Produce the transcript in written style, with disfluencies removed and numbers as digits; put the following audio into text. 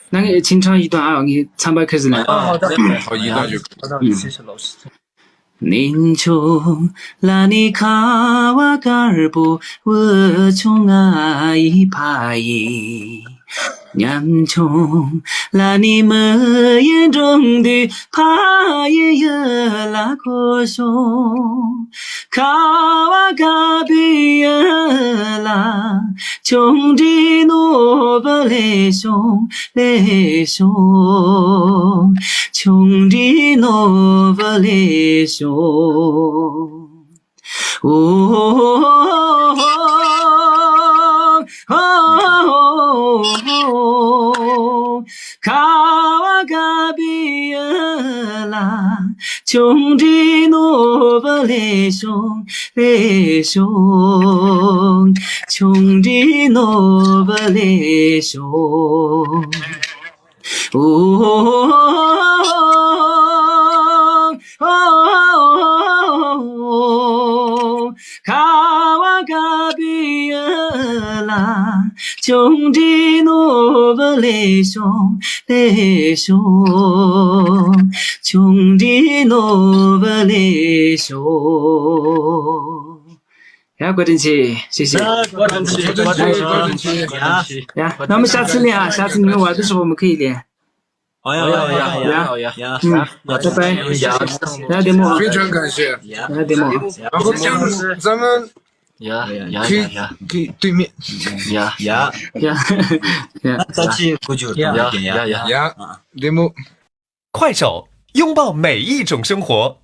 那个请唱一段啊，你唱吧开始了。好的，好，一段就可以。好的，谢谢老师。닌초라니 가와갈보 워총아이 파이 냠총 라니 머옌종디 파이여라고쇼 가와가비여라 총디노버레숑 레숑 총디노버레숑 가와가비여라 총디노버레숑 레숑 총디노버레숑 가와가비여라 총디노버레숑 레숑 총디노버레숑呀，郭振奇，谢谢。郭振奇，呀，那我们下次练啊，下次你们玩的时候我们可以练。好呀，拜拜。来点么？非常感谢。来点么？然后咱们可以对面。呀，再去不久。呀，对么？快手，拥抱每一种生活。